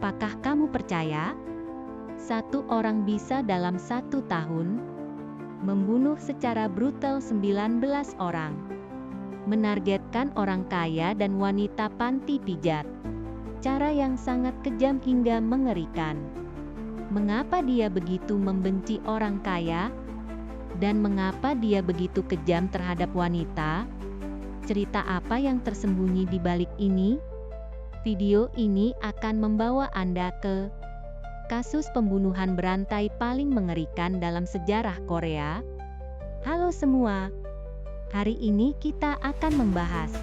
Apakah kamu percaya? Satu orang bisa dalam 1 tahun membunuh secara brutal 19 orang. Menargetkan orang kaya dan wanita panti pijat. Cara yang sangat kejam hingga mengerikan. Mengapa dia begitu membenci orang kaya? Dan mengapa dia begitu kejam terhadap wanita? Cerita apa yang tersembunyi di balik ini? Video ini akan membawa Anda ke kasus pembunuhan berantai paling mengerikan dalam sejarah Korea. Halo semua, hari ini kita akan membahas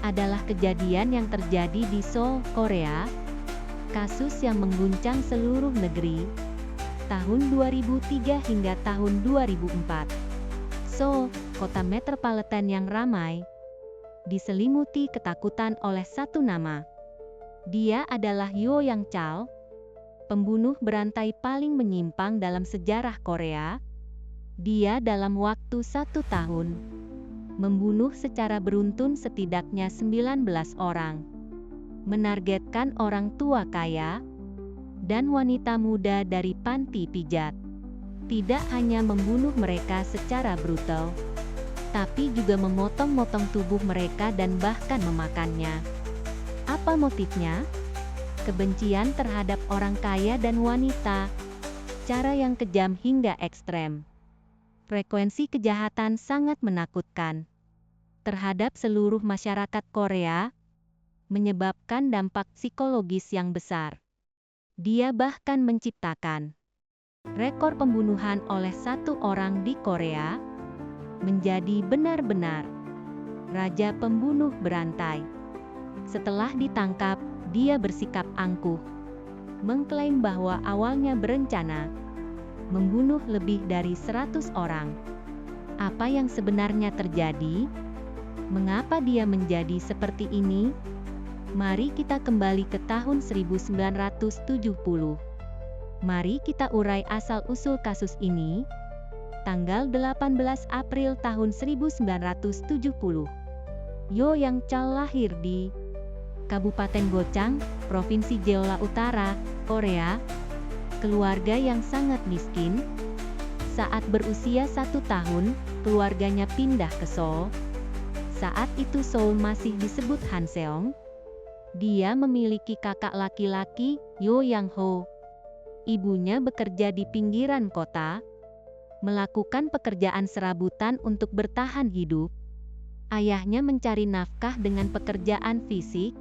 adalah kejadian yang terjadi di Seoul, Korea. Kasus yang mengguncang seluruh negeri tahun 2003 hingga tahun 2004. Seoul, kota metropolitan yang ramai, diselimuti ketakutan oleh satu nama. Dia adalah Yo Yang Chal, pembunuh berantai paling menyimpang dalam sejarah Korea. Dia dalam waktu 1 tahun membunuh secara beruntun setidaknya 19 orang. Menargetkan orang tua kaya dan wanita muda dari panti pijat. Tidak hanya membunuh mereka secara brutal, tapi juga memotong-motong tubuh mereka dan bahkan memakannya. Apa motifnya? Kebencian terhadap orang kaya dan wanita. Cara yang kejam hingga ekstrem. Frekuensi kejahatan sangat menakutkan terhadap seluruh masyarakat Korea, menyebabkan dampak psikologis yang besar. Dia bahkan menciptakan rekor pembunuhan oleh satu orang di Korea, menjadi benar-benar raja pembunuh berantai. Setelah ditangkap, dia bersikap angkuh, mengklaim bahwa awalnya berencana membunuh lebih dari 100 orang. Apa yang sebenarnya terjadi? Mengapa dia menjadi seperti ini? Mari kita kembali ke tahun 1970. Mari kita urai asal-usul kasus ini. Tanggal 18 April tahun 1970. Yo Yang Chal lahir di Kabupaten Gochang, Provinsi Jeolla Utara, Korea. Keluarga yang sangat miskin. Saat berusia 1 tahun, keluarganya pindah ke Seoul. Saat itu Seoul masih disebut Hanseong. Dia memiliki kakak laki-laki, Yo Yang Ho. Ibunya bekerja di pinggiran kota, melakukan pekerjaan serabutan untuk bertahan hidup. Ayahnya mencari nafkah dengan pekerjaan fisik,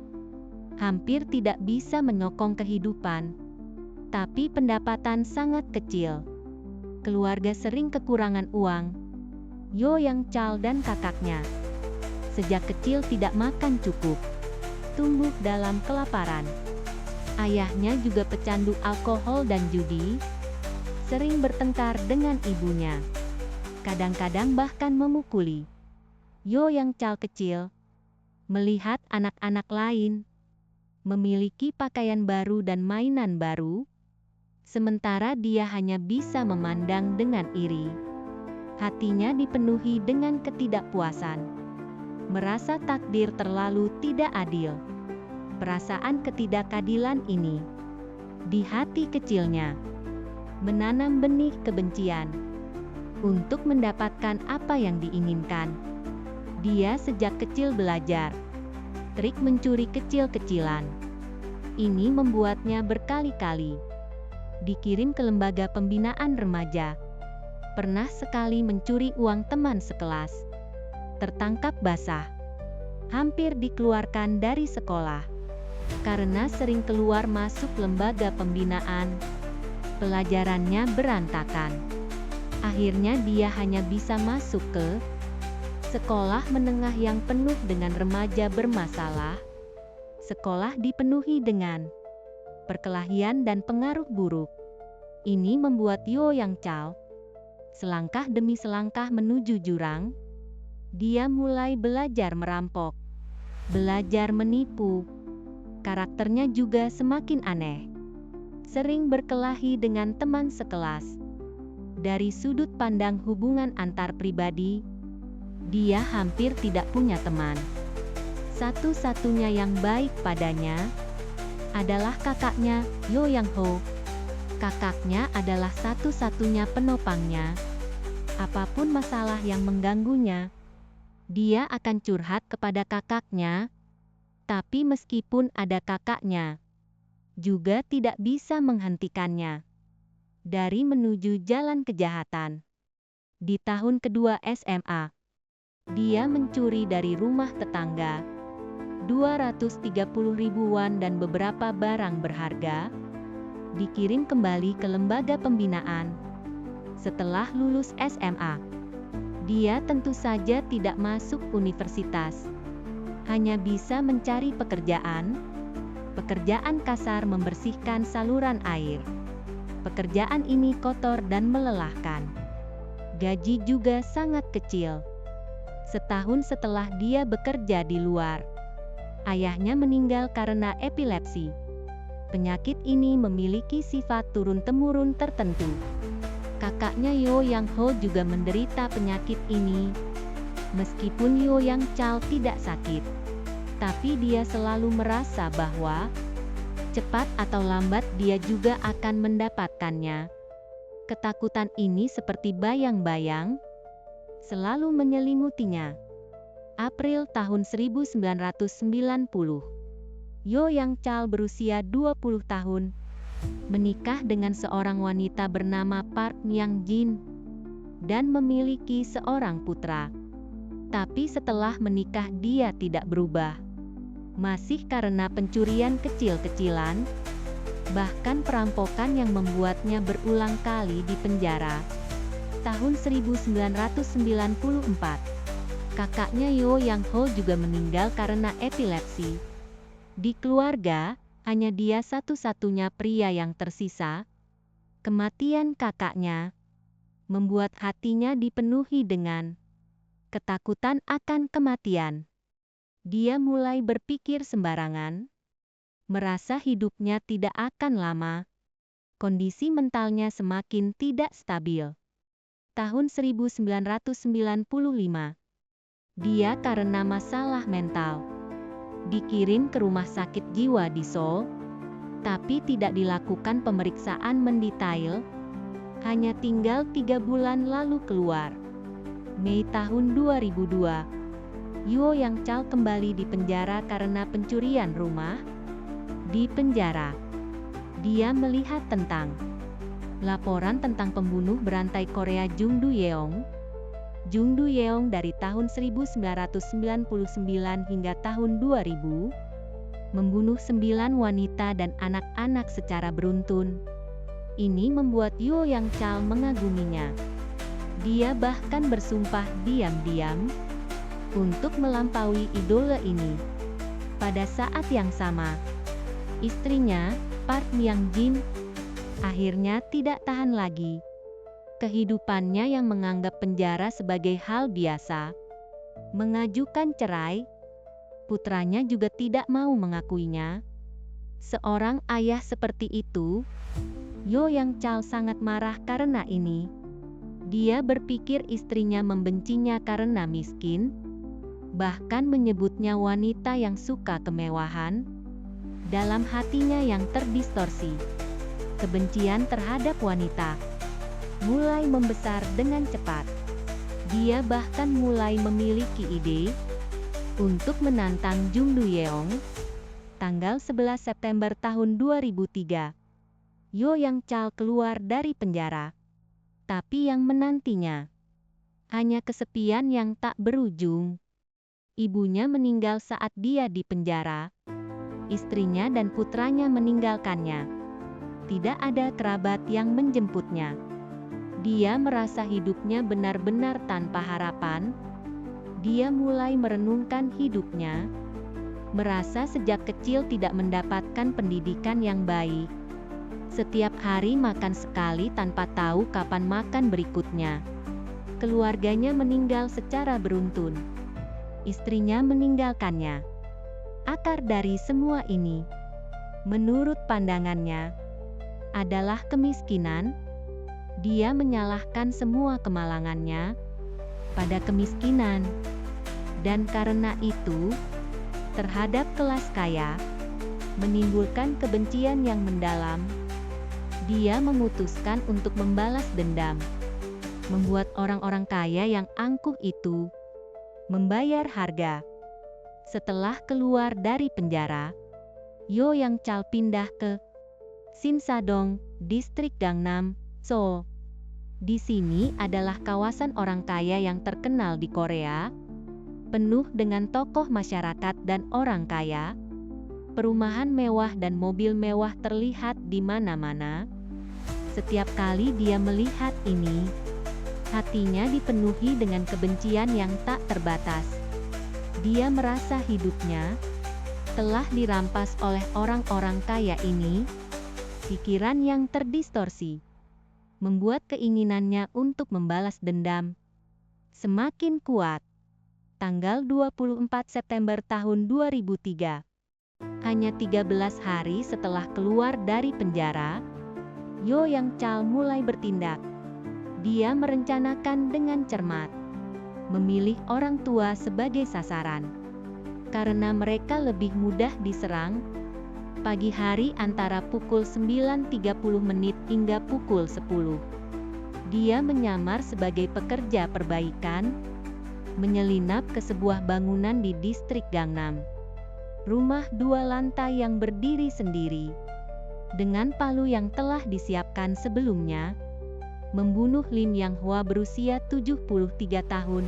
hampir tidak bisa menyokong kehidupan. Tapi pendapatan sangat kecil. Keluarga sering kekurangan uang. Yo Yang Chal dan kakaknya sejak kecil tidak makan cukup, tumbuh dalam kelaparan. Ayahnya juga pecandu alkohol dan judi, sering bertengkar dengan ibunya, kadang-kadang bahkan memukuli. Yo Yang Chal kecil melihat anak-anak lain memiliki pakaian baru dan mainan baru, sementara dia hanya bisa memandang dengan iri. Hatinya dipenuhi dengan ketidakpuasan, merasa takdir terlalu tidak adil. Perasaan ketidakadilan ini di hati kecilnya menanam benih kebencian. Untuk mendapatkan apa yang diinginkan, dia sejak kecil belajar trik mencuri kecil-kecilan. Ini membuatnya berkali-kali dikirim ke lembaga pembinaan remaja. Pernah sekali mencuri uang teman sekelas, tertangkap basah, hampir dikeluarkan dari sekolah. Karena sering keluar masuk lembaga pembinaan, pelajarannya berantakan. Akhirnya dia hanya bisa masuk ke sekolah menengah yang penuh dengan remaja bermasalah. Sekolah dipenuhi dengan perkelahian dan pengaruh buruk. Ini membuat Yo Yang Chal selangkah demi selangkah menuju jurang. Dia mulai belajar merampok, belajar menipu. Karakternya juga semakin aneh. Sering berkelahi dengan teman sekelas. Dari sudut pandang hubungan antar pribadi, dia hampir tidak punya teman. Satu-satunya yang baik padanya adalah kakaknya, Yo Yang Ho. Kakaknya adalah satu-satunya penopangnya. Apapun masalah yang mengganggunya, dia akan curhat kepada kakaknya. Tapi meskipun ada kakaknya, juga tidak bisa menghentikannya dari menuju jalan kejahatan. Di tahun kedua SMA, dia mencuri dari rumah tetangga 230.000 won dan beberapa barang berharga, dikirim kembali ke lembaga pembinaan. Setelah lulus SMA, dia tentu saja tidak masuk universitas, hanya bisa mencari pekerjaan kasar membersihkan saluran air. Pekerjaan ini kotor dan melelahkan. Gaji juga sangat kecil. Setahun setelah dia bekerja di luar, ayahnya meninggal karena epilepsi. Penyakit ini memiliki sifat turun-temurun tertentu. Kakaknya Yo Yang Ho juga menderita penyakit ini. Meskipun Yo Yang Chal tidak sakit, tapi dia selalu merasa bahwa cepat atau lambat dia juga akan mendapatkannya. Ketakutan ini seperti bayang-bayang selalu menyelimutinya. April tahun 1990, Yo Yang Chal berusia 20 tahun, menikah dengan seorang wanita bernama Park Myung Jin, dan memiliki seorang putra. Tapi setelah menikah dia tidak berubah. Masih karena pencurian kecil-kecilan, bahkan perampokan yang membuatnya berulang kali di penjara. Tahun 1994, kakaknya Yo Yang Ho juga meninggal karena epilepsi. Di keluarga, hanya dia satu-satunya pria yang tersisa. Kematian kakaknya membuat hatinya dipenuhi dengan ketakutan akan kematian. Dia mulai berpikir sembarangan, merasa hidupnya tidak akan lama. Kondisi mentalnya semakin tidak stabil. Tahun 1995, dia karena masalah mental dikirim ke rumah sakit jiwa di Seoul, tapi tidak dilakukan pemeriksaan mendetail. Hanya tinggal 3 bulan lalu keluar. Mei tahun 2002, Yo Yang Chal kembali di penjara karena pencurian rumah. Di penjara, dia melihat tentang laporan tentang pembunuh berantai Korea Jung Do Yeong. Jung Do Yeong dari tahun 1999 hingga tahun 2000, membunuh 9 wanita dan anak-anak secara beruntun. Ini membuat Yo Yang Chal mengaguminya. Dia bahkan bersumpah diam-diam untuk melampaui idola ini. Pada saat yang sama, istrinya, Park Myung Jin, akhirnya tidak tahan lagi. Kehidupannya yang menganggap penjara sebagai hal biasa, mengajukan cerai. Putranya juga tidak mau mengakuinya. Seorang ayah seperti itu, Yo Yang Chal sangat marah karena ini. Dia berpikir istrinya membencinya karena miskin, bahkan menyebutnya wanita yang suka kemewahan. Dalam hatinya yang terdistorsi, kebencian terhadap wanita mulai membesar dengan cepat. Dia bahkan mulai memiliki ide untuk menantang Jung Do Yeong. Tanggal 11 September tahun 2003, Yo Yang Chal keluar dari penjara. Tapi yang menantinya hanya kesepian yang tak berujung. Ibunya meninggal saat dia di penjara. Istrinya dan putranya meninggalkannya. Tidak ada kerabat yang menjemputnya. Dia merasa hidupnya benar-benar tanpa harapan. Dia mulai merenungkan hidupnya, merasa sejak kecil tidak mendapatkan pendidikan yang baik. Setiap hari makan sekali tanpa tahu kapan makan berikutnya. Keluarganya meninggal secara beruntun. Istrinya meninggalkannya. Akar dari semua ini, menurut pandangannya, adalah kemiskinan. Dia menyalahkan semua kemalangannya pada kemiskinan. Dan karena itu, terhadap kelas kaya, menimbulkan kebencian yang mendalam. Dia memutuskan untuk membalas dendam, membuat orang-orang kaya yang angkuh itu membayar harga. Setelah keluar dari penjara, Yo Yang Chal pindah ke Sinsadong, distrik Gangnam, Seoul. Di sini adalah kawasan orang kaya yang terkenal di Korea, penuh dengan tokoh masyarakat dan orang kaya. Perumahan mewah dan mobil mewah terlihat di mana-mana. Setiap kali dia melihat ini, hatinya dipenuhi dengan kebencian yang tak terbatas. Dia merasa hidupnya telah dirampas oleh orang-orang kaya ini. Pikiran yang terdistorsi membuat keinginannya untuk membalas dendam semakin kuat. Tanggal 24 September tahun 2003. Hanya 13 hari setelah keluar dari penjara, Yo Yang Chal mulai bertindak. Dia merencanakan dengan cermat, memilih orang tua sebagai sasaran, karena mereka lebih mudah diserang. Pagi hari antara pukul 9.30 hingga pukul 10. Dia menyamar sebagai pekerja perbaikan, menyelinap ke sebuah bangunan di distrik Gangnam. Rumah 2 lantai yang berdiri sendiri, dengan palu yang telah disiapkan sebelumnya, membunuh Lim Yang Hwa berusia 73 tahun,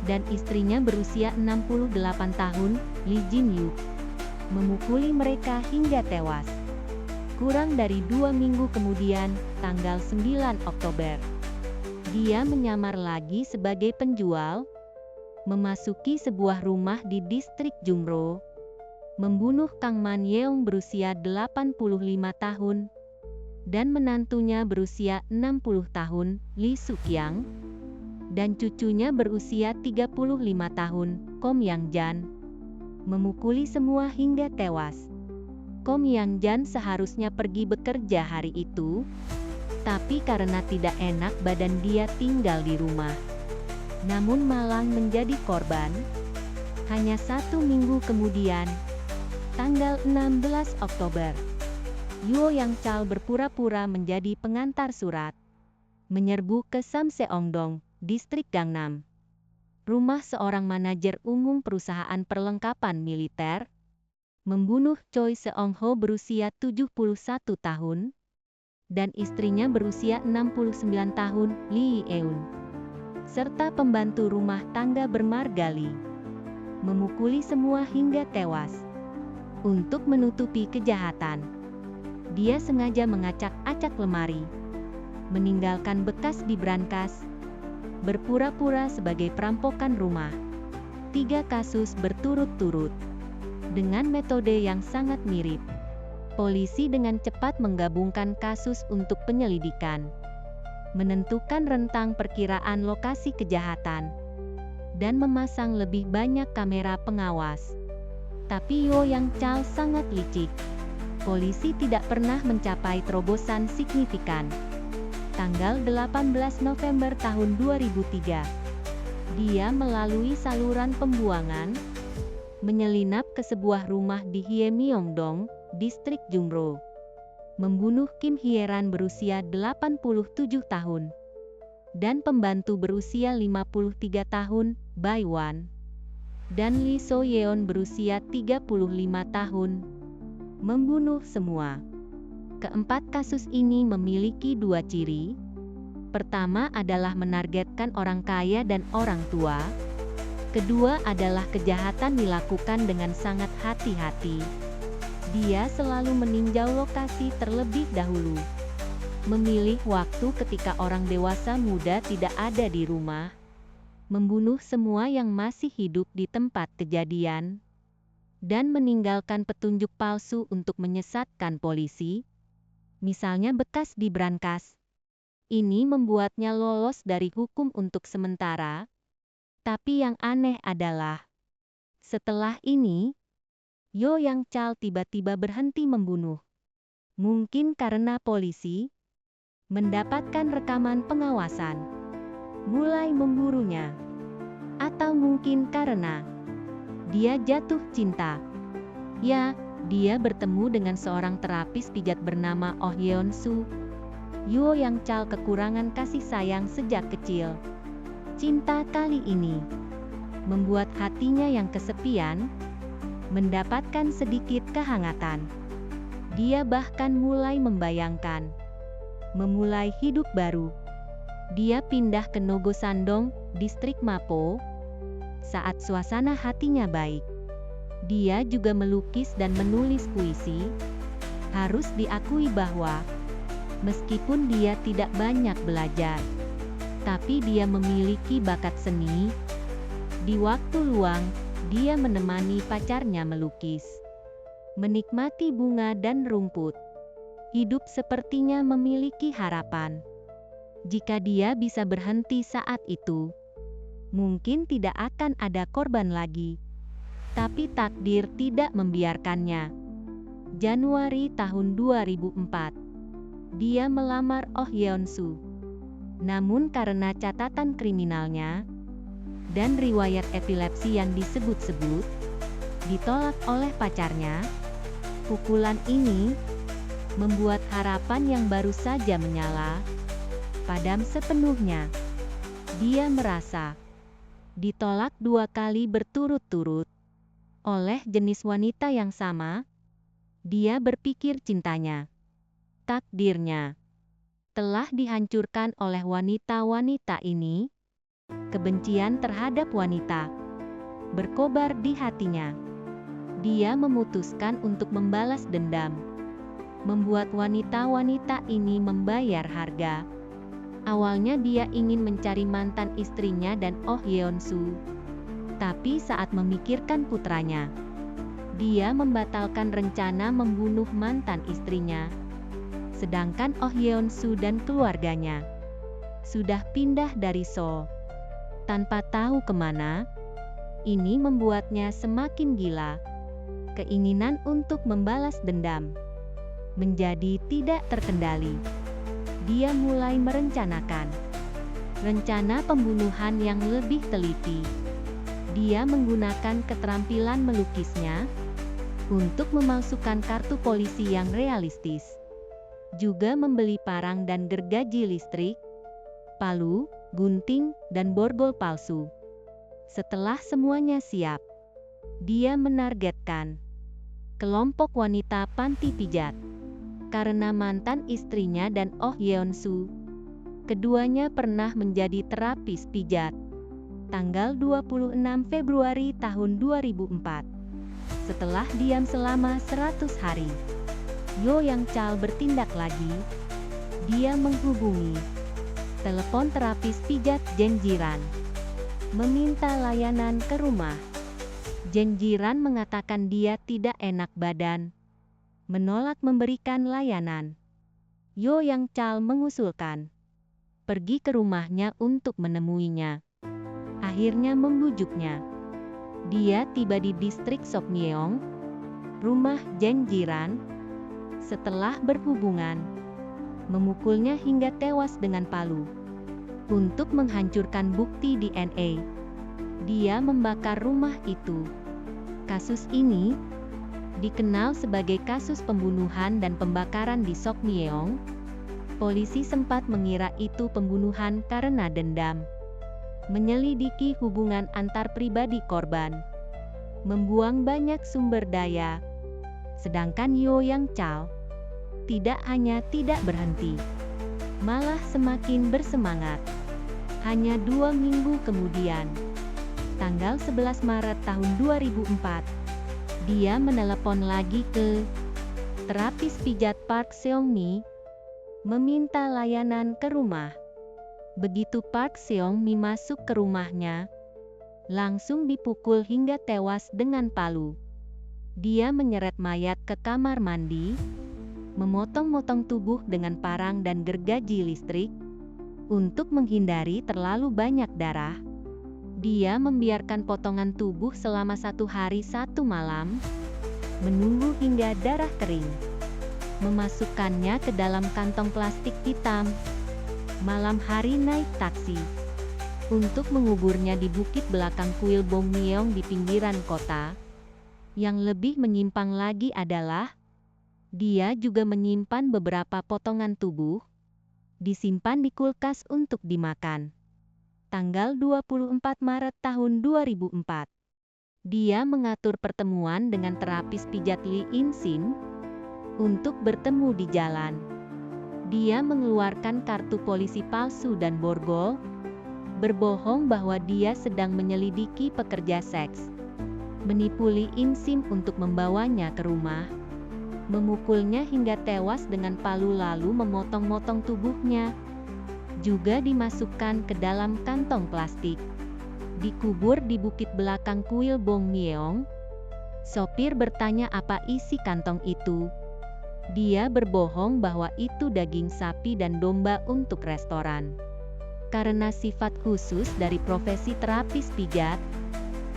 dan istrinya berusia 68 tahun, Lee Jin Yu. Memukuli mereka hingga tewas. Kurang dari 2 minggu kemudian, tanggal 9 Oktober, dia menyamar lagi sebagai penjual, memasuki sebuah rumah di distrik Jungro, membunuh Kang Man Yeong berusia 85 tahun, dan menantunya berusia 60 tahun, Lee Suk Yang, dan cucunya berusia 35 tahun, Kom Yang Jan. Memukuli semua hingga tewas. Kom Yang Jan seharusnya pergi bekerja hari itu, tapi karena tidak enak badan dia tinggal di rumah. Namun malang menjadi korban. Hanya 1 minggu kemudian, tanggal 16 Oktober, Yo Yang Chal berpura-pura menjadi pengantar surat, menyerbu ke Samseongdong, distrik Gangnam, rumah seorang manajer umum perusahaan perlengkapan militer, membunuh Choi Seong-ho berusia 71 tahun, dan istrinya berusia 69 tahun, Lee Eun, serta pembantu rumah tangga bernama Lee. Memukuli semua hingga tewas. Untuk menutupi kejahatan, dia sengaja mengacak-acak lemari, meninggalkan bekas di brankas, berpura-pura sebagai perampokan rumah. 3 kasus berturut-turut. Dengan metode yang sangat mirip, polisi dengan cepat menggabungkan kasus untuk penyelidikan, menentukan rentang perkiraan lokasi kejahatan, dan memasang lebih banyak kamera pengawas. Tapi Yo Yang Chal sangat licik. Polisi tidak pernah mencapai terobosan signifikan. Tanggal 18 November tahun 2003, dia melalui saluran pembuangan, menyelinap ke sebuah rumah di Hye-myeongdong, distrik Jungro, membunuh Kim Hye-ran berusia 87 tahun, dan pembantu berusia 53 tahun, Bai Wan, dan Lee So-yeon berusia 35 tahun. Membunuh semua. Keempat kasus ini memiliki 2 ciri. Pertama adalah menargetkan orang kaya dan orang tua. Kedua adalah kejahatan dilakukan dengan sangat hati-hati. Dia selalu meninjau lokasi terlebih dahulu, memilih waktu ketika orang dewasa muda tidak ada di rumah, membunuh semua yang masih hidup di tempat kejadian, dan meninggalkan petunjuk palsu untuk menyesatkan polisi, misalnya bekas di brankas. Ini membuatnya lolos dari hukum untuk sementara. Tapi yang aneh adalah, setelah ini, Yo Yang Chal tiba-tiba berhenti membunuh. Mungkin karena polisi mendapatkan rekaman pengawasan, mulai memburunya. Atau mungkin karena dia jatuh cinta. Ya, Dia bertemu dengan seorang terapis pijat bernama Oh Yeon Soo. Yoo Yang Chal kekurangan kasih sayang sejak kecil. Cinta kali ini membuat hatinya yang kesepian mendapatkan sedikit kehangatan. Dia bahkan mulai membayangkan memulai hidup baru. Dia pindah ke Nogosandong, distrik Mapo, saat suasana hatinya baik. Dia juga melukis dan menulis puisi. Harus diakui bahwa meskipun dia tidak banyak belajar, tapi dia memiliki bakat seni. Di waktu luang, dia menemani pacarnya melukis, menikmati bunga dan rumput. Hidup sepertinya memiliki harapan. Jika dia bisa berhenti saat itu, mungkin tidak akan ada korban lagi. Tapi takdir tidak membiarkannya. Januari tahun 2004, dia melamar Oh Yeon Soo. Namun karena catatan kriminalnya dan riwayat epilepsi yang disebut-sebut, ditolak oleh pacarnya. Pukulan ini membuat harapan yang baru saja menyala padam sepenuhnya. Dia merasa ditolak 2 kali berturut-turut oleh jenis wanita yang sama. Dia berpikir cintanya, takdirnya, telah dihancurkan oleh wanita-wanita ini. Kebencian terhadap wanita berkobar di hatinya. Dia memutuskan untuk membalas dendam, membuat wanita-wanita ini membayar harga. Awalnya dia ingin mencari mantan istrinya dan Oh Yeon Soo. Tapi saat memikirkan putranya, dia membatalkan rencana membunuh mantan istrinya. Sedangkan Oh Yeon Soo dan keluarganya sudah pindah dari Seoul tanpa tahu kemana. Ini membuatnya semakin gila. Keinginan untuk membalas dendam menjadi tidak terkendali. Dia mulai merencanakan rencana pembunuhan yang lebih teliti. Dia menggunakan keterampilan melukisnya untuk memalsukan kartu polisi yang realistis. Juga membeli parang dan gergaji listrik, palu, gunting, dan borgol palsu. Setelah semuanya siap, dia menargetkan kelompok wanita panti pijat. Karena mantan istrinya dan Oh Yeon Soo, keduanya pernah menjadi terapis pijat. Tanggal 26 Februari tahun 2004, setelah diam selama 100 hari, Yoo Yang Chal bertindak lagi. Dia menghubungi telepon terapis pijat Jen Jiran, meminta layanan ke rumah. Jen Jiran mengatakan dia tidak enak badan, menolak memberikan layanan. Yoo Yang Chal mengusulkan pergi ke rumahnya untuk menemuinya. Akhirnya membujuknya. Dia tiba di distrik Sokmyeong, rumah Jen Jiran. Setelah berhubungan, memukulnya hingga tewas dengan palu. Untuk menghancurkan bukti DNA, dia membakar rumah itu. Kasus ini dikenal sebagai kasus pembunuhan dan pembakaran di Sokmyeong. Polisi sempat mengira itu pembunuhan karena dendam. Menyelidiki hubungan antar pribadi korban, membuang banyak sumber daya. Sedangkan Yoo Yang Chal tidak hanya tidak berhenti, malah semakin bersemangat. Hanya 2 minggu kemudian, tanggal 11 Maret tahun 2004, dia menelepon lagi ke terapis pijat Park Seong-mi, meminta layanan ke rumah. Begitu Park Seong-mi masuk ke rumahnya, langsung dipukul hingga tewas dengan palu. Dia menyeret mayat ke kamar mandi, memotong-motong tubuh dengan parang dan gergaji listrik. Untuk menghindari terlalu banyak darah, dia membiarkan potongan tubuh selama 1 hari 1 malam, menunggu hingga darah kering. Memasukkannya ke dalam kantong plastik hitam. Malam hari naik taksi untuk menguburnya di bukit belakang kuil Bongmyeong di pinggiran kota. Yang lebih menyimpang lagi adalah, dia juga menyimpan beberapa potongan tubuh, disimpan di kulkas untuk dimakan. Tanggal 24 Maret tahun 2004. Dia mengatur pertemuan dengan terapis pijat Lee In Sim untuk bertemu di jalan. Dia mengeluarkan kartu polisi palsu dan borgol, berbohong bahwa dia sedang menyelidiki pekerja seks, menipu Lee In Sim untuk membawanya ke rumah, memukulnya hingga tewas dengan palu lalu memotong-motong tubuhnya, juga dimasukkan ke dalam kantong plastik, dikubur di bukit belakang kuil Bong Myeong. Sopir bertanya apa isi kantong itu. Dia berbohong bahwa itu daging sapi dan domba untuk restoran. Karena sifat khusus dari profesi terapis pijat,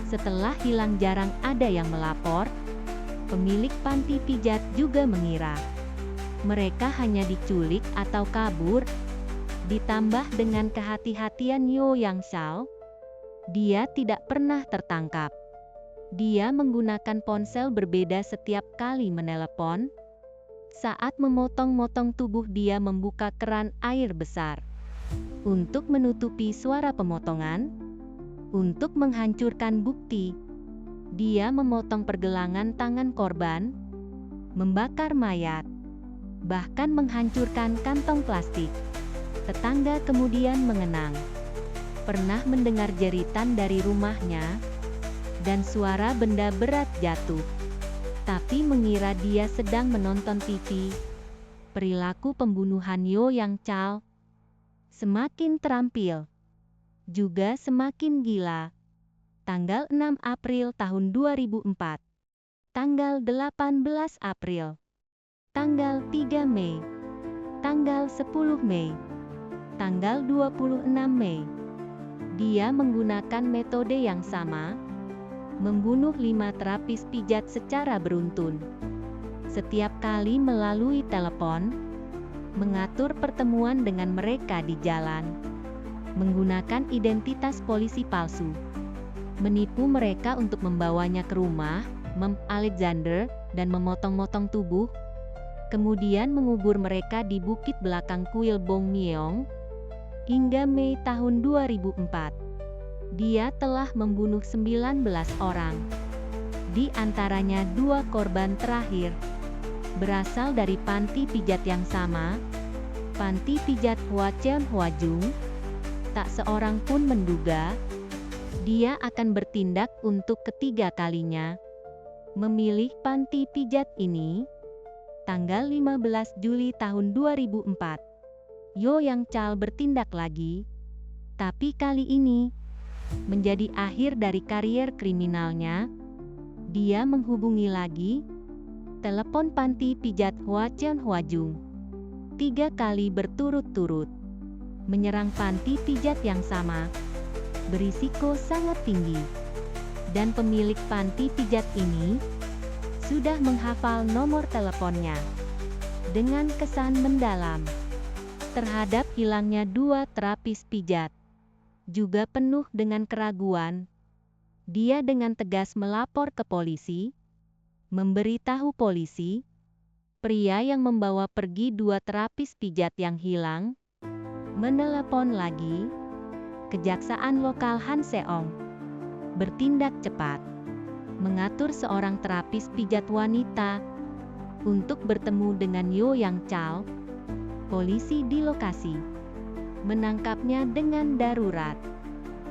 setelah hilang jarang ada yang melapor, pemilik panti pijat juga mengira mereka hanya diculik atau kabur. Ditambah dengan kehati-hatian Yo Yang Chal, dia tidak pernah tertangkap. Dia menggunakan ponsel berbeda setiap kali menelepon. Saat memotong-motong tubuh dia membuka keran air besar untuk menutupi suara pemotongan. Untuk menghancurkan bukti, dia memotong pergelangan tangan korban, membakar mayat, bahkan menghancurkan kantong plastik. Tetangga kemudian mengenang pernah mendengar jeritan dari rumahnya dan suara benda berat jatuh, tapi mengira dia sedang menonton TV. Perilaku pembunuhan Yo Yang Chal semakin terampil, juga semakin gila. Tanggal 6 April tahun 2004, tanggal 18 April, tanggal 3 Mei, tanggal 10 Mei, tanggal 26 Mei. Dia menggunakan metode yang sama, membunuh 5 terapis pijat secara beruntun. Setiap kali melalui telepon, mengatur pertemuan dengan mereka di jalan, menggunakan identitas polisi palsu, menipu mereka untuk membawanya ke rumah, Alexander, dan memotong-motong tubuh, kemudian mengubur mereka di bukit belakang kuil Bong Myeong. Hingga Mei tahun 2004, dia telah membunuh 19 orang. Di antaranya 2 korban terakhir berasal dari panti pijat yang sama, panti pijat Hwacheon Hwajung. Tak seorang pun menduga dia akan bertindak untuk ketiga kalinya, memilih panti pijat ini. Tanggal 15 Juli tahun 2004, Yo Yang Chal bertindak lagi, tapi kali ini menjadi akhir dari karier kriminalnya. Dia menghubungi lagi telepon panti pijat Hwacheon Hwajung 3 kali berturut-turut, menyerang panti pijat yang sama, berisiko sangat tinggi, dan pemilik panti pijat ini sudah menghafal nomor teleponnya dengan kesan mendalam terhadap hilangnya 2 terapis pijat. Juga penuh dengan keraguan, dia dengan tegas melapor ke polisi, memberitahu polisi, pria yang membawa pergi 2 terapis pijat yang hilang, menelepon lagi. Kejaksaan lokal Hanseong bertindak cepat, mengatur seorang terapis pijat wanita untuk bertemu dengan Yo Yang Chal. Polisi di lokasi menangkapnya dengan darurat.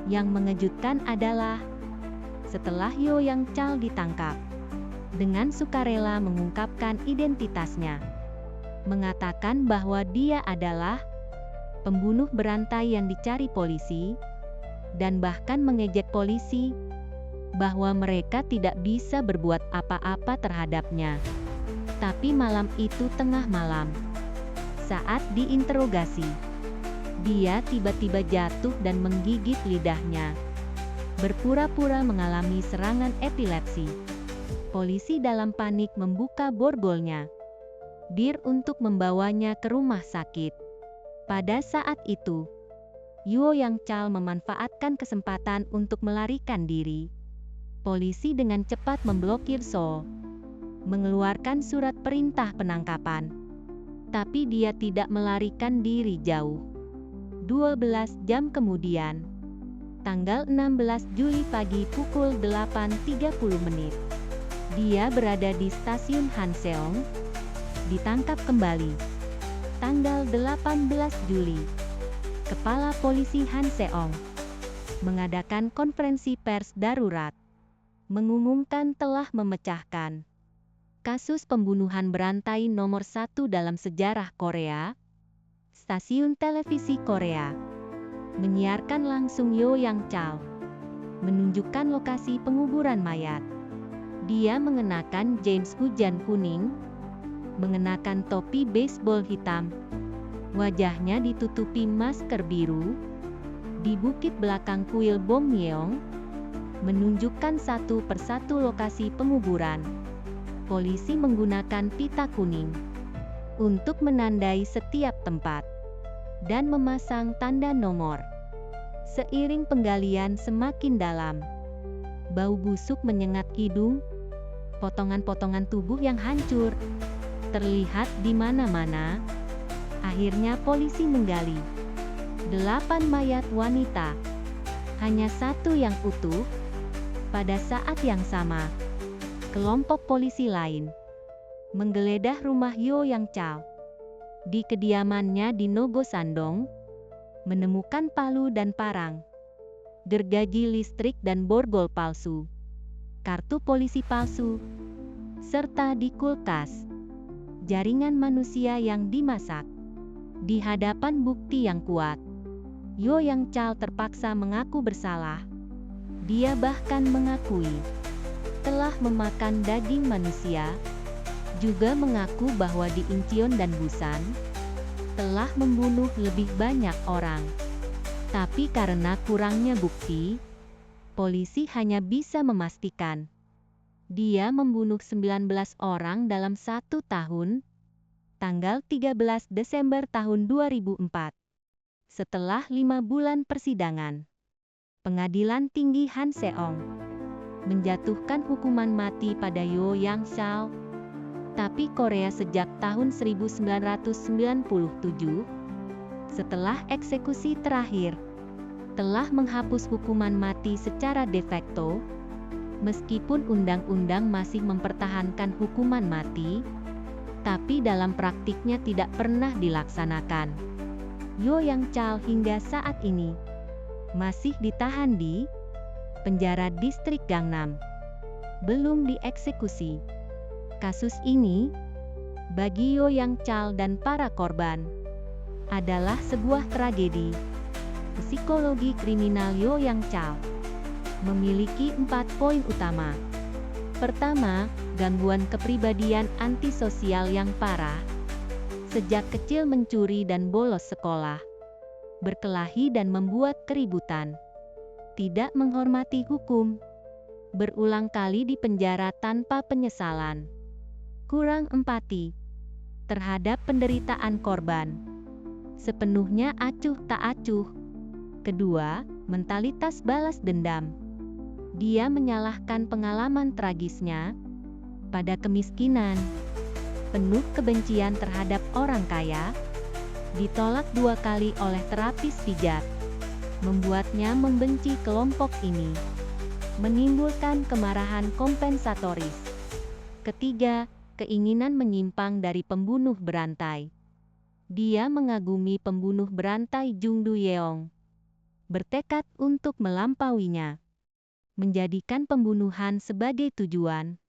Yang mengejutkan adalah, setelah Yo Yang Chal ditangkap, dengan sukarela mengungkapkan identitasnya, mengatakan bahwa dia adalah pembunuh berantai yang dicari polisi, dan bahkan mengejek polisi bahwa mereka tidak bisa berbuat apa-apa terhadapnya. Tapi malam itu tengah malam, saat diinterogasi, dia tiba-tiba jatuh dan menggigit lidahnya, berpura-pura mengalami serangan epilepsi. Polisi dalam panik membuka borgolnya, bir untuk membawanya ke rumah sakit. Pada saat itu, Yo Yang Chal memanfaatkan kesempatan untuk melarikan diri. Polisi dengan cepat memblokir Seoul, mengeluarkan surat perintah penangkapan. Tapi dia tidak melarikan diri jauh. 12 jam kemudian, tanggal 16 Juli pagi pukul 8.30 menit, dia berada di stasiun Hanseong, ditangkap kembali. Tanggal 18 Juli, Kepala Polisi Hanseong mengadakan konferensi pers darurat, mengumumkan telah memecahkan kasus pembunuhan berantai nomor 1 dalam sejarah Korea. Stasiun televisi Korea menyiarkan langsung Yo Yang Chal menunjukkan lokasi penguburan mayat. Dia mengenakan jeans hujan kuning, mengenakan topi baseball hitam, wajahnya ditutupi masker biru. Di bukit belakang kuil Bomyeong, menunjukkan satu persatu lokasi penguburan. Polisi menggunakan pita kuning untuk menandai setiap tempat dan memasang tanda nomor. Seiring penggalian semakin dalam, bau busuk menyengat hidung, potongan-potongan tubuh yang hancur terlihat di mana-mana. Akhirnya polisi menggali 8 mayat wanita, hanya satu yang utuh. Pada saat yang sama, kelompok polisi lain menggeledah rumah Yo Yang Chal. Di kediamannya di Nogosandong, menemukan palu dan parang, gergaji listrik dan borgol palsu, kartu polisi palsu, serta di kulkas, jaringan manusia yang dimasak. Di hadapan bukti yang kuat, Yo Yang Chal terpaksa mengaku bersalah. Dia bahkan mengakui telah memakan daging manusia, juga mengaku bahwa di Incheon dan Busan telah membunuh lebih banyak orang. Tapi karena kurangnya bukti, polisi hanya bisa memastikan dia membunuh 19 orang dalam 1 tahun, tanggal 13 Desember tahun 2004. Setelah 5 bulan persidangan, Pengadilan Tinggi Hanseong menjatuhkan hukuman mati pada Yo Yang Chal. Tapi Korea sejak tahun 1997, setelah eksekusi terakhir, telah menghapus hukuman mati secara de facto. Meskipun undang-undang masih mempertahankan hukuman mati, tapi dalam praktiknya tidak pernah dilaksanakan. Yo Yang Chal hingga saat ini masih ditahan di penjara distrik Gangnam, belum dieksekusi. Kasus ini, bagi Yo Yang Chal dan para korban, adalah sebuah tragedi. Psikologi kriminal Yo Yang Chal memiliki 4 poin utama. Pertama, gangguan kepribadian antisosial yang parah. Sejak kecil mencuri dan bolos sekolah, berkelahi dan membuat keributan, tidak menghormati hukum, berulang kali dipenjara tanpa penyesalan, kurang empati terhadap penderitaan korban, sepenuhnya acuh tak acuh. Kedua, mentalitas balas dendam. Dia menyalahkan pengalaman tragisnya pada kemiskinan, penuh kebencian terhadap orang kaya, ditolak 2 kali oleh terapis pijat, membuatnya membenci kelompok ini, menimbulkan kemarahan kompensatoris. Ketiga, keinginan menyimpang dari pembunuh berantai. Dia mengagumi pembunuh berantai Jung Do Yeong, bertekad untuk melampauinya, menjadikan pembunuhan sebagai tujuan.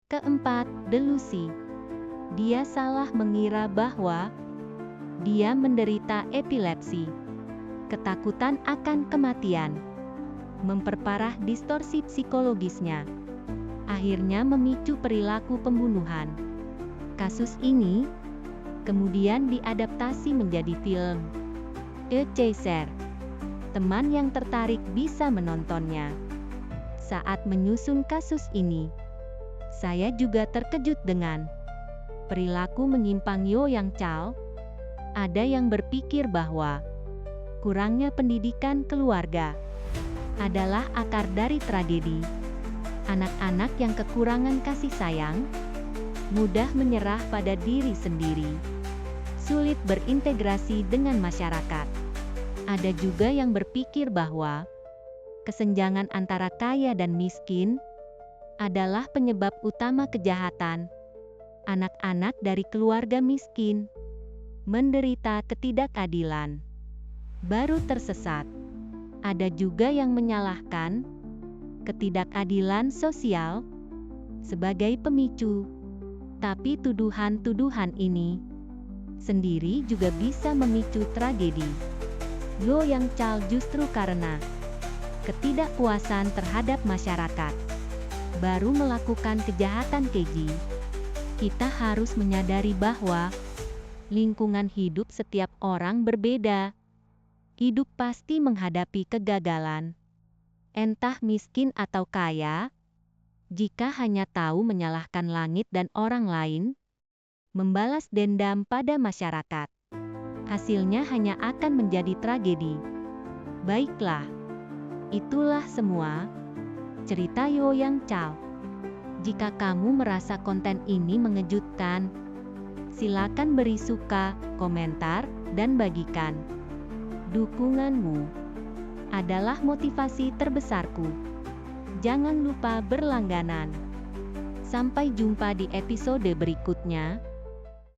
Keempat, delusi. Dia salah mengira bahwa dia menderita epilepsi, ketakutan akan kematian, memperparah distorsi psikologisnya, akhirnya memicu perilaku pembunuhan. Kasus ini kemudian diadaptasi menjadi film The Chaser. Teman yang tertarik bisa menontonnya. Saat menyusun kasus ini, saya juga terkejut dengan perilaku menyimpang Yo Yang Chal. Ada yang berpikir bahwa kurangnya pendidikan keluarga adalah akar dari tragedi. Anak-anak yang kekurangan kasih sayang, mudah menyerah pada diri sendiri, sulit berintegrasi dengan masyarakat. Ada juga yang berpikir bahwa kesenjangan antara kaya dan miskin adalah penyebab utama kejahatan. Anak-anak dari keluarga miskin menderita ketidakadilan, baru tersesat. Ada juga yang menyalahkan ketidakadilan sosial sebagai pemicu. Tapi tuduhan-tuduhan ini sendiri juga bisa memicu tragedi. Goyang Cal justru karena ketidakpuasan terhadap masyarakat baru melakukan kejahatan keji. Kita harus menyadari bahwa lingkungan hidup setiap orang berbeda. Hidup pasti menghadapi kegagalan, entah miskin atau kaya. Jika hanya tahu menyalahkan langit dan orang lain, membalas dendam pada masyarakat, hasilnya hanya akan menjadi tragedi. Baiklah, itulah semua cerita Goyang Cal. Jika kamu merasa konten ini mengejutkan, silakan beri suka, komentar, dan bagikan. Dukunganmu adalah motivasi terbesarku. Jangan lupa berlangganan. Sampai jumpa di episode berikutnya.